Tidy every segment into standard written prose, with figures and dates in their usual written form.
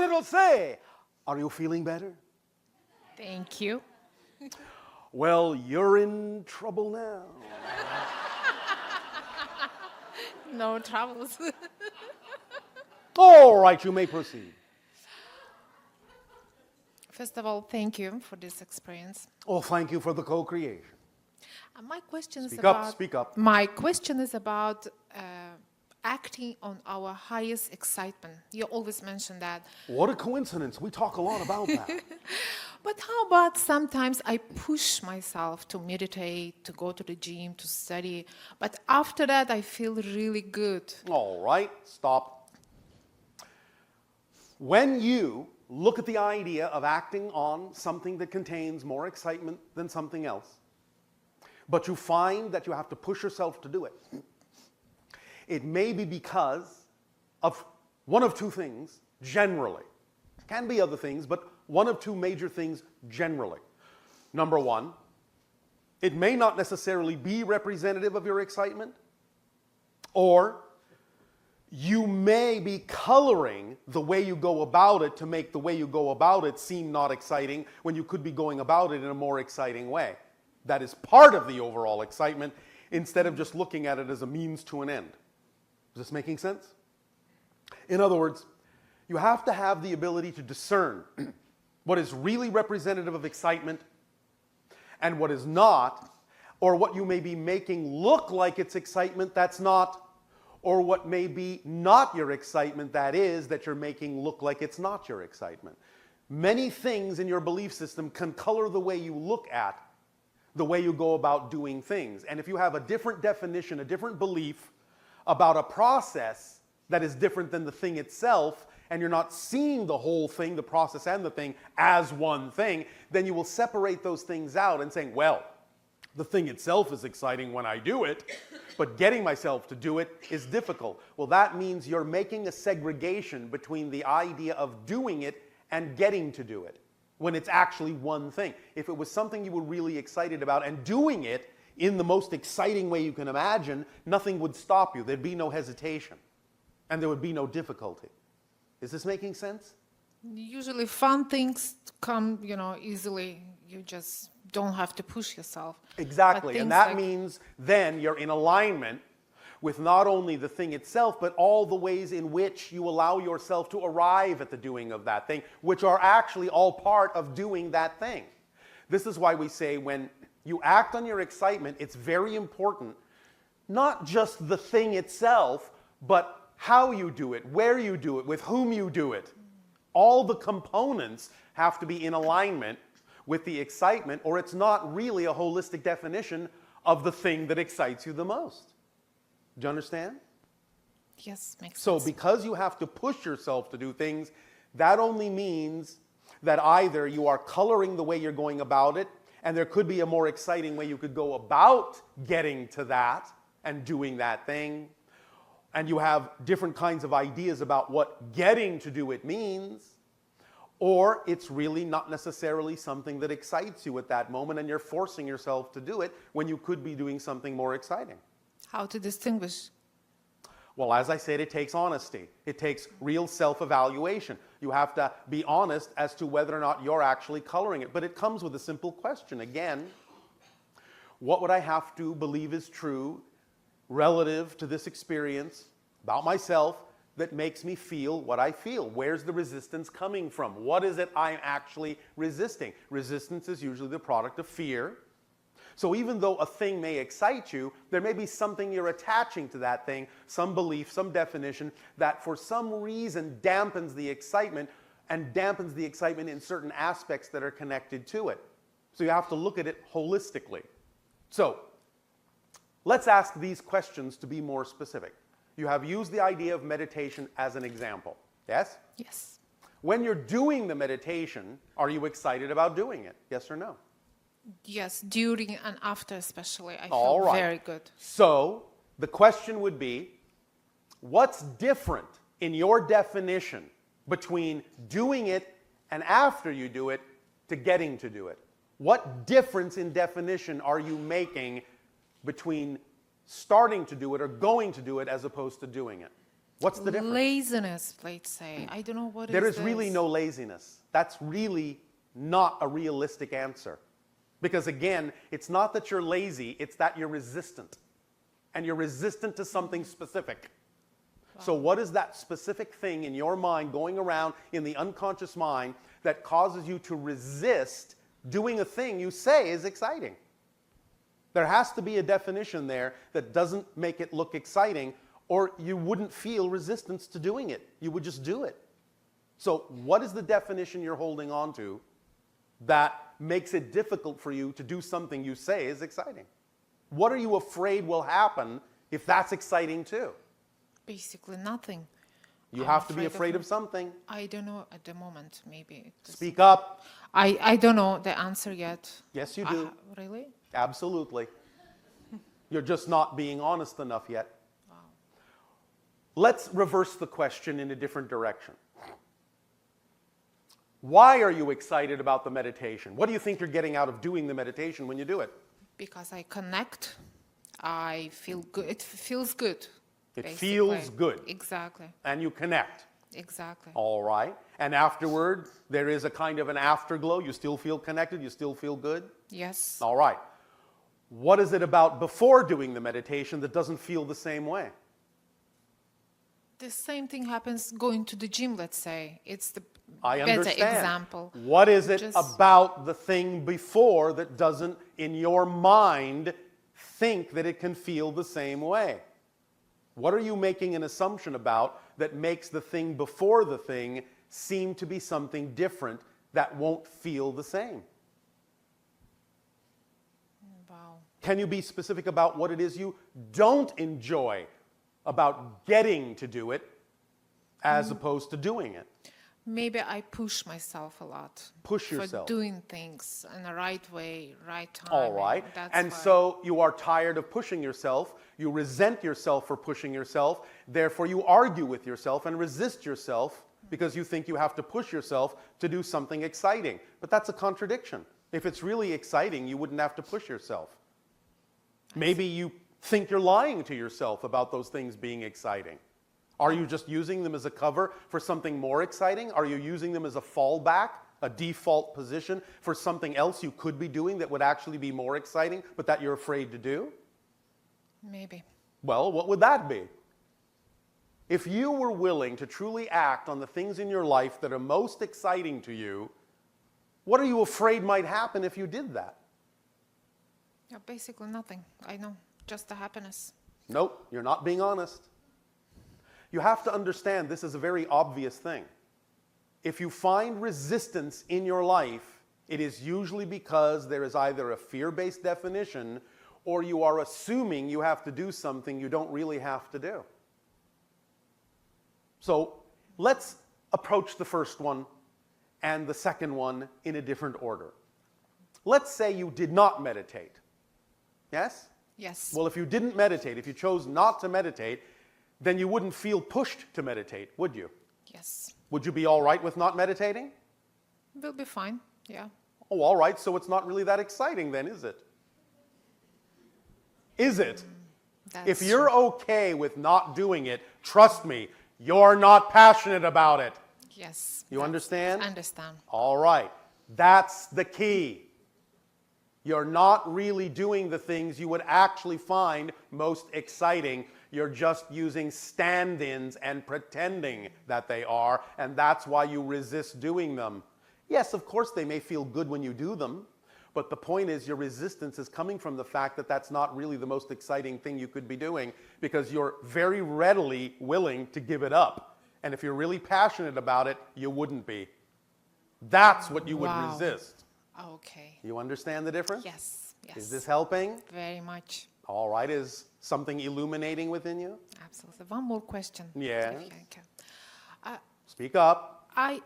it'll say, "Are you feeling better?" Thank you. Well, you're in trouble now. No troubles. All right, you may proceed. First of all, thank you for this experience. Oh, thank you for the co-creation. My question is Speak about. up, speak up. My question is about acting on our highest excitement. You always mention that. What a coincidence. We talk a lot about that. But how about sometimes I push myself to meditate, to go to the gym, to study, but after that I feel really good. All right, stop. When you look at the idea of acting on something that contains more excitement than something else, but you find that you have to push yourself to do it, it may be because of one of two things, generally. Can be other things, but one of two major things generally. Number one, it may not necessarily be representative of your excitement, or you may be coloring the way you go about it to make the way you go about it seem not exciting when you could be going about it in a more exciting way. That is part of the overall excitement instead of just looking at it as a means to an end. Is this making sense? In other words, you have to have the ability to discern what is really representative of excitement and what is not, or what you may be making look like it's excitement that's not, or what may be not your excitement that is, that you're making look like it's not your excitement. Many things in your belief system can color the way you look at the way you go about doing things. And if you have a different definition, a different belief about a process that is different than the thing itself, and you're not seeing the whole thing, the process and the thing, as one thing, then you will separate those things out and saying, well, the thing itself is exciting when I do it, but getting myself to do it is difficult. Well, that means you're making a segregation between the idea of doing it and getting to do it, when it's actually one thing. If it was something you were really excited about and doing it in the most exciting way you can imagine, nothing would stop you. There'd be no hesitation, and there would be no difficulty. Is this making sense? Usually fun things come, easily. You just don't have to push yourself. Exactly, and that means then you're in alignment with not only the thing itself, but all the ways in which you allow yourself to arrive at the doing of that thing, which are actually all part of doing that thing. This is why we say when you act on your excitement, it's very important, not just the thing itself, but how you do it, where you do it, with whom you do it. All the components have to be in alignment with the excitement, or it's not really a holistic definition of the thing that excites you the most. Do you understand? Yes, makes sense. So because you have to push yourself to do things, that only means that either you are coloring the way you're going about it, and there could be a more exciting way you could go about getting to that and doing that thing, and you have different kinds of ideas about what getting to do it means, or it's really not necessarily something that excites you at that moment and you're forcing yourself to do it when you could be doing something more exciting. How to distinguish? Well, as I said, it takes honesty. It takes real self-evaluation. You have to be honest as to whether or not you're actually coloring it. But it comes with a simple question. Again, what would I have to believe is true relative to this experience about myself that makes me feel what I feel? Where's the resistance coming from? What is it I'm actually resisting? Resistance is usually the product of fear. So even though a thing may excite you, there may be something you're attaching to that thing, some belief, some definition, that for some reason dampens the excitement, and dampens the excitement in certain aspects that are connected to it. So you have to look at it holistically. So let's ask these questions to be more specific. You have used the idea of meditation as an example. Yes? Yes. When you're doing the meditation, are you excited about doing it? Yes or no? Yes, during and after especially, I All feel right. very good. So the question would be, what's different in your definition between doing it and after you do it to getting to do it? What difference in definition are you making between starting to do it or going to do it as opposed to doing it? What's the difference? Laziness, let's say. I don't know what There is is really this. no laziness. That's really not a realistic answer. Because again, it's not that you're lazy, it's that you're resistant. And you're resistant to something specific. So what is that specific thing in your mind going around in the unconscious mind that causes you to resist doing a thing you say is exciting? There has to be a definition there that doesn't make it look exciting, or you wouldn't feel resistance to doing it. You would just do it. So what is the definition you're holding on to that makes it difficult for you to do something you say is exciting? What are you afraid will happen if that's exciting too? Basically nothing. You I'm have to be afraid of something. I don't know at the moment, maybe. Speak up. I don't know the answer yet. Yes, you do. Really? Absolutely. You're just not being honest enough yet. Wow. Let's reverse the question in a different direction. Why are you excited about the meditation? What do you think you're getting out of doing the meditation when you do it? Because I connect, I feel good. It feels good. It basically. feels good. Exactly. And you connect. Exactly. All right. And afterward, there is a kind of an afterglow. You still feel connected. You still feel good. Yes. All right. What is it about before doing the meditation that doesn't feel the same way? The same thing happens going to the gym, let's say. It's the I better understand. example. What is it Just- about the thing before that doesn't, in your mind, think that it can feel the same way? What are you making an assumption about that makes the thing before the thing seem to be something different that won't feel the same? Wow. Can you be specific about what it is you don't enjoy about getting to do it as opposed to doing it? Maybe I push myself a lot. Push yourself. For doing things in the right way, right time. All right. And so you are tired of pushing yourself. You resent yourself for pushing yourself. Therefore, you argue with yourself and resist yourself because you think you have to push yourself to do something exciting. But that's a contradiction. If it's really exciting, you wouldn't have to push yourself. Maybe you think you're lying to yourself about those things being exciting. Are you just using them as a cover for something more exciting? Are you using them as a fallback, a default position for something else you could be doing that would actually be more exciting, but that you're afraid to do? Maybe. Well, what would that be? If you were willing to truly act on the things in your life that are most exciting to you, what are you afraid might happen if you did that? Yeah, basically nothing. I know. Just the happiness. Nope, you're not being honest. You have to understand this is a very obvious thing. If you find resistance in your life, it is usually because there is either a fear-based definition or you are assuming you have to do something you don't really have to do. So let's approach the first one and the second one in a different order. Let's say you did not meditate. Yes? Yes. Well, if you didn't meditate, if you chose not to meditate, then you wouldn't feel pushed to meditate, would you? Yes. Would you be all right with not meditating? We'll be fine. Yeah. Oh, all right, so it's not really that exciting then, is it? Is it? If you're okay with not doing it, trust me, you're not passionate about it. Yes. You understand? I understand. All right, that's the key. You're not really doing the things you would actually find most exciting. You're just using stand-ins and pretending that they are, and that's why you resist doing them. Yes, of course, they may feel good when you do them, but the point is your resistance is coming from the fact that that's not really the most exciting thing you could be doing because you're very readily willing to give it up. And if you're really passionate about it, you wouldn't be. That's what you would resist. Okay. You understand the difference? Yes. Yes. Is this helping? Very much. All right. Is something illuminating within you? Absolutely. One more question. Yes. If I can. Speak up. I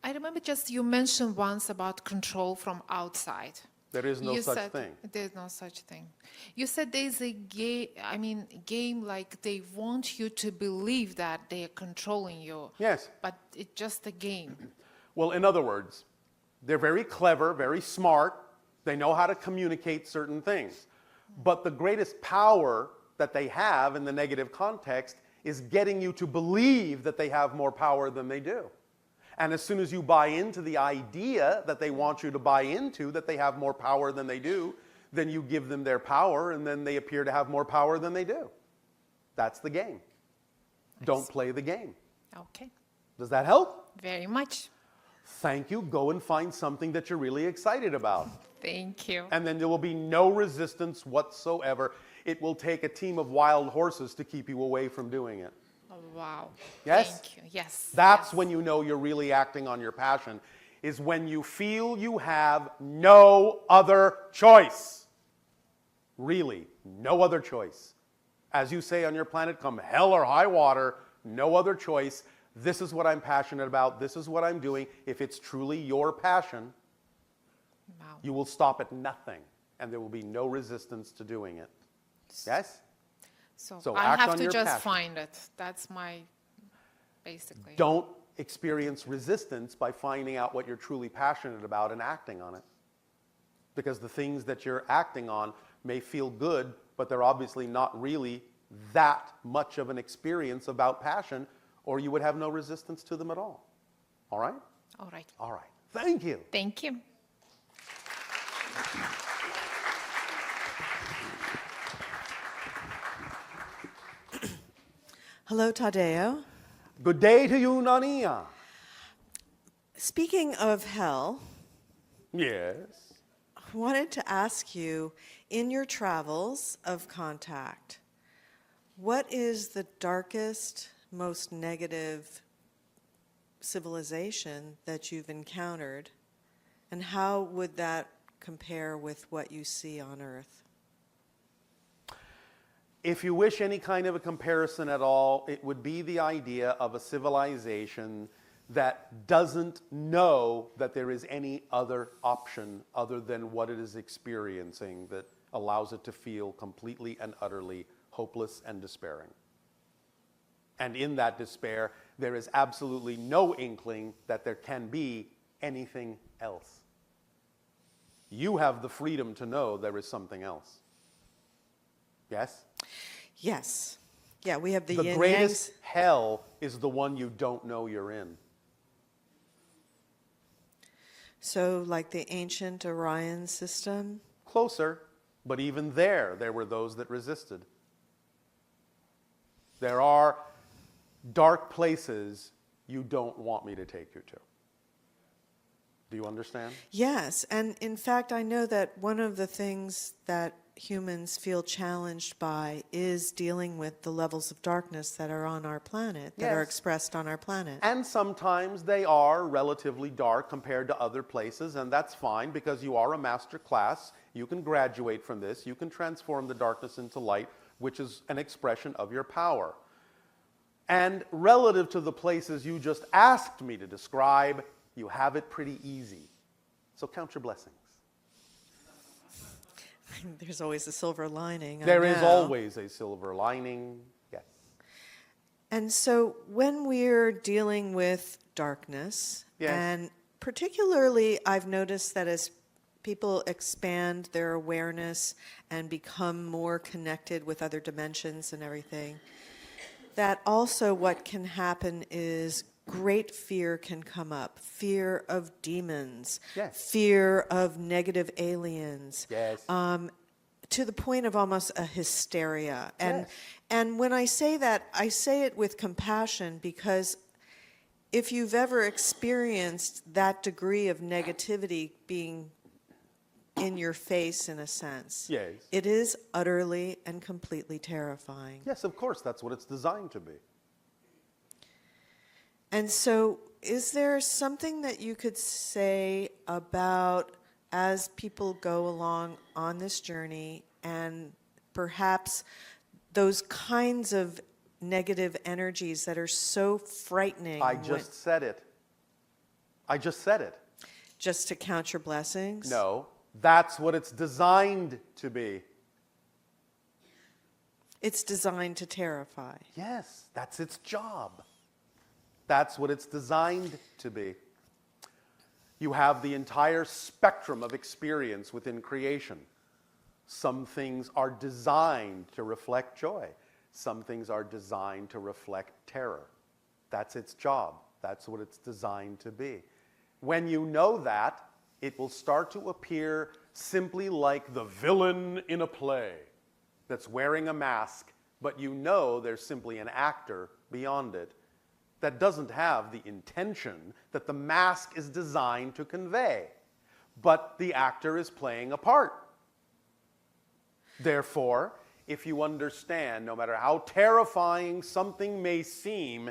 remember just you mentioned once about control from outside. There is no You such said thing. There's no such thing. You said there's a game like they want you to believe that they are controlling you. Yes. But it's just a game. Well, in other words, they're very clever, very smart. They know how to communicate certain things. But the greatest power that they have in the negative context is getting you to believe that they have more power than they do. And as soon as you buy into the idea that they want you to buy into, that they have more power than they do, then you give them their power, and then they appear to have more power than they do. That's the game. Don't play the game. Okay. Does that help? Very much. Thank you. Go and find something that you're really excited about. Thank you. And then there will be no resistance whatsoever. It will take a team of wild horses to keep you away from doing it. Oh, wow. Yes? Thank you. Yes. That's yes. when you know you're really acting on your passion, is when you feel you have no other choice. Really, no other choice. As you say on your planet, come hell or high water, no other choice. This is what I'm passionate about. This is what I'm doing. If it's truly your passion, Wow. you will stop at nothing, and there will be no resistance to doing it. Yes? So I act have on to your just passion. find it. That's my, basically. Don't experience resistance by finding out what you're truly passionate about and acting on it. Because the things that you're acting on may feel good, but they're obviously not really that much of an experience about passion, or you would have no resistance to them at all. All right? All right. All right. Thank you. Thank you. Hello, Tadeo. Good day to you, Nania. Speaking of hell, Yes. I wanted to ask you, in your travels of contact, what is the darkest, most negative civilization that you've encountered, and how would that compare with what you see on Earth? If you wish any kind of a comparison at all, it would be the idea of a civilization that doesn't know that there is any other option other than what it is experiencing that allows it to feel completely and utterly hopeless and despairing. And in that despair, there is absolutely no inkling that there can be anything else. You have the freedom to know there is something else. Yes? Yes. Yeah, we have the The yin greatest yangs. hell is the one you don't know you're in. So, like the ancient Orion system? Closer, but even there were those that resisted. There are dark places you don't want me to take you to. Do you understand? Yes, and in fact, I know that one of the things that humans feel challenged by is dealing with the levels of darkness that are on our planet, that are Yes. expressed on our planet. And sometimes they are relatively dark compared to other places, and that's fine because you are a master class. You can graduate from this. You can transform the darkness into light, which is an expression of your power. And relative to the places you just asked me to describe, you have it pretty easy. So count your blessings. There's always a silver lining. There I is know. always a silver lining, yes. And so when we're dealing with darkness, Yes. and particularly I've noticed that as people expand their awareness and become more connected with other dimensions and everything, that also what can happen is great fear can come up. Fear of demons. Yes. Fear of negative aliens. Yes. To the point of almost a hysteria. And Yes. and when I say that, I say it with compassion, because if you've ever experienced that degree of negativity being in your face, in a sense, Yes. it is utterly and completely terrifying. Yes, of course, that's what it's designed to be. And so, is there something that you could say about, as people go along on this journey, and perhaps those kinds of negative energies that are so frightening? I just said it. I just said it. Just to count your blessings? No, that's what it's designed to be. It's designed to terrify. Yes, that's its job. That's what it's designed to be. You have the entire spectrum of experience within creation. Some things are designed to reflect joy. Some things are designed to reflect terror. That's its job. That's what it's designed to be. When you know that, it will start to appear simply like the villain in a play that's wearing a mask, but you know there's simply an actor beyond it that doesn't have the intention that the mask is designed to convey, but the actor is playing a part. Therefore, if you understand, no matter how terrifying something may seem,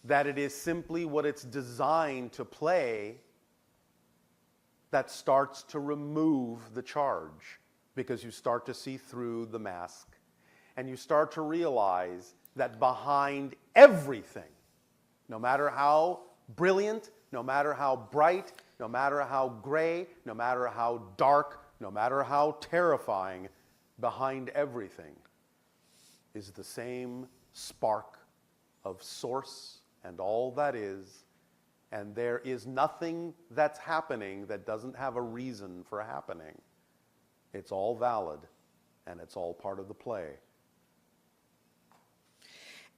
that it is simply what it's designed to play, that starts to remove the charge, because you start to see through the mask, and you start to realize that behind everything, no matter how brilliant, no matter how bright, no matter how gray, no matter how dark, no matter how terrifying, behind everything is the same spark of source and all that is, and there is nothing that's happening that doesn't have a reason for happening. It's all valid, and it's all part of the play.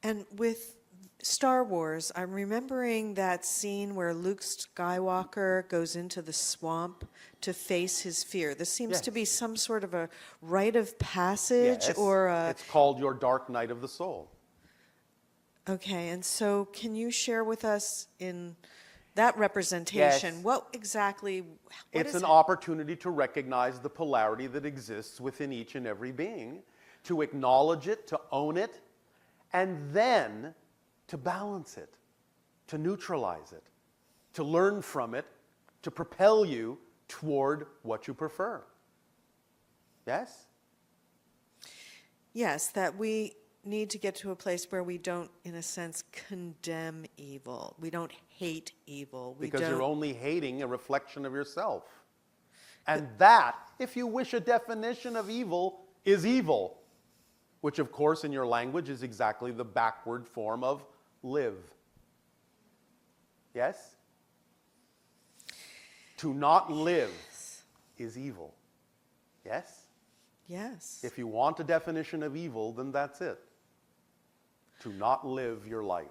And with Star Wars, I'm remembering that scene where Luke Skywalker goes into the swamp to face his fear. This seems to be some sort of a rite of passage, Yes, or a... it's called your dark night of the soul. Okay, and so can you share with us in that representation, Yes. what exactly, what It's is an it? opportunity to recognize the polarity that exists within each and every being, to acknowledge it, to own it, and then to balance it, to neutralize it, to learn from it, to propel you toward what you prefer. Yes? Yes, that we need to get to a place where we don't, in a sense, condemn evil. We don't hate evil. We Because don't... you're only hating a reflection of yourself. And that, if you wish a definition of evil, is evil, which of course in your language is exactly the backward form of live. Yes? To not live is evil. Yes? Yes. If you want a definition of evil, then that's it. To not live your life.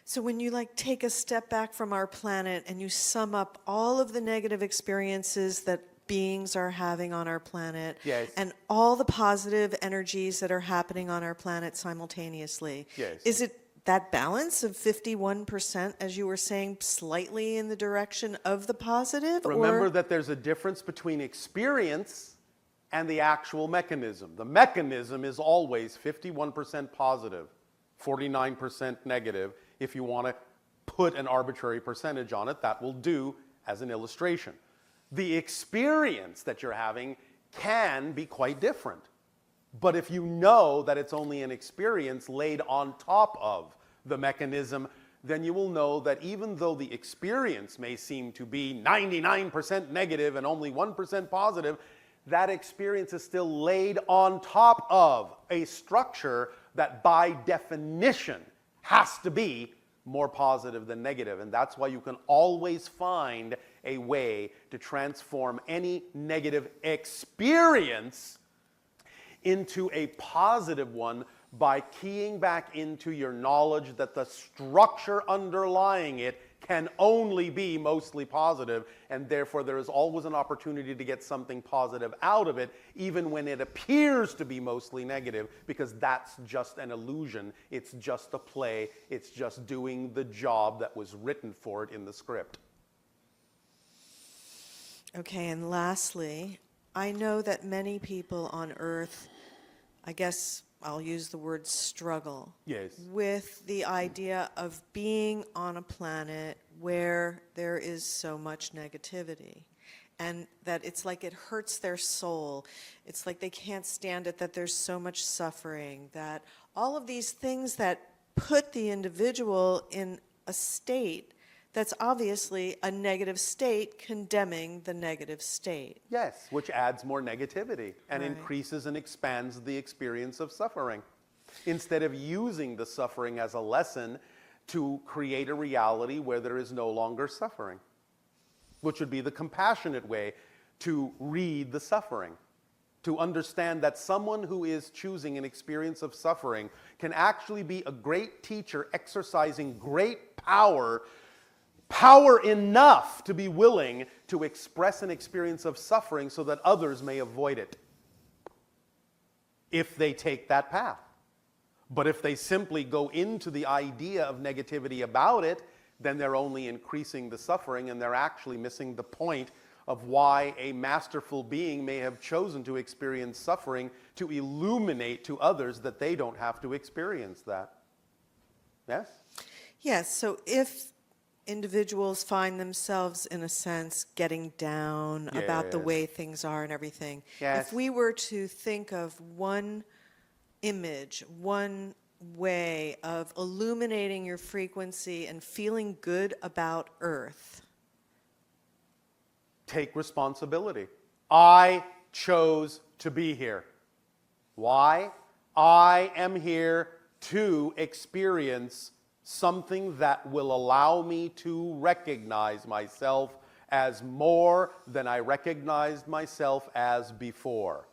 So when you take a step back from our planet and you sum up all of the negative experiences that beings are having on our planet, Yes. and all the positive energies that are happening on our planet simultaneously, Yes. is it that balance of 51%, as you were saying, slightly in the direction of the positive? Remember or... that there's a difference between experience and the actual mechanism. The mechanism is always 51% positive, 49% negative. If you want to put an arbitrary percentage on it, that will do as an illustration. The experience that you're having can be quite different. But if you know that it's only an experience laid on top of the mechanism, then you will know that even though the experience may seem to be 99% negative and only 1% positive, that experience is still laid on top of a structure that by definition has to be more positive than negative. And that's why you can always find a way to transform any negative experience into a positive one by keying back into your knowledge that the structure underlying it can only be mostly positive, and therefore there is always an opportunity to get something positive out of it, even when it appears to be mostly negative, because that's just an illusion. It's just a play. It's just doing the job that was written for it in the script. Okay, and lastly, I know that many people on Earth, I guess I'll use the word struggle, Yes. with the idea of being on a planet where there is so much negativity, and that it's like it hurts their soul. It's like they can't stand it, that there's so much suffering, that all of these things that put the individual in a state that's obviously a negative state, condemning the negative state. Yes, which adds more negativity and Right. increases and expands the experience of suffering. Instead of using the suffering as a lesson to create a reality where there is no longer suffering, which would be the compassionate way to read the suffering, to understand that someone who is choosing an experience of suffering can actually be a great teacher exercising great power enough to be willing to express an experience of suffering so that others may avoid it, if they take that path. But if they simply go into the idea of negativity about it, then they're only increasing the suffering, and they're actually missing the point of why a masterful being may have chosen to experience suffering, to illuminate to others that they don't have to experience that. Yes? Yes, so if individuals find themselves, in a sense, getting down about the Yes. way things are and everything, Yes. if we were to think of one image, one way of illuminating your frequency and feeling good about Earth. Take responsibility. I chose to be here. Why? I am here to experience something that will allow me to recognize myself as more than I recognized myself as before.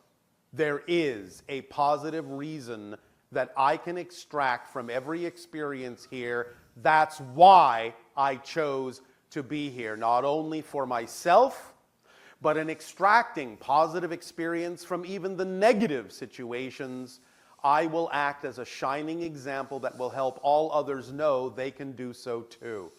There is a positive reason that I can extract from every experience here. That's why I chose to be here, not only for myself, but in extracting positive experience from even the negative situations. I will act as a shining example that will help all others know they can do so too.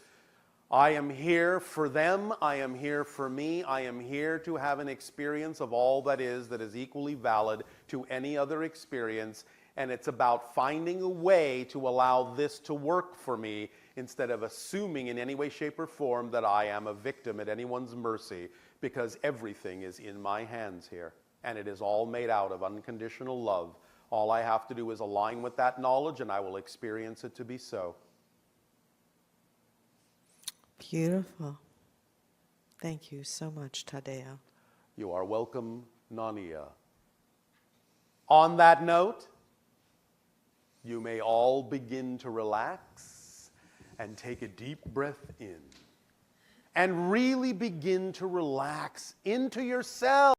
I am here for them. I am here for me. I am here to have an experience of all that is equally valid to any other experience. And it's about finding a way to allow this to work for me instead of assuming in any way, shape, or form that I am a victim at anyone's mercy, because everything is in my hands here. And it is all made out of unconditional love. All I have to do is align with that knowledge, and I will experience it to be so. Beautiful. Thank you so much, Tadeo. You are welcome, Nania. On that note, you may all begin to relax and take a deep breath in and really begin to relax into yourself.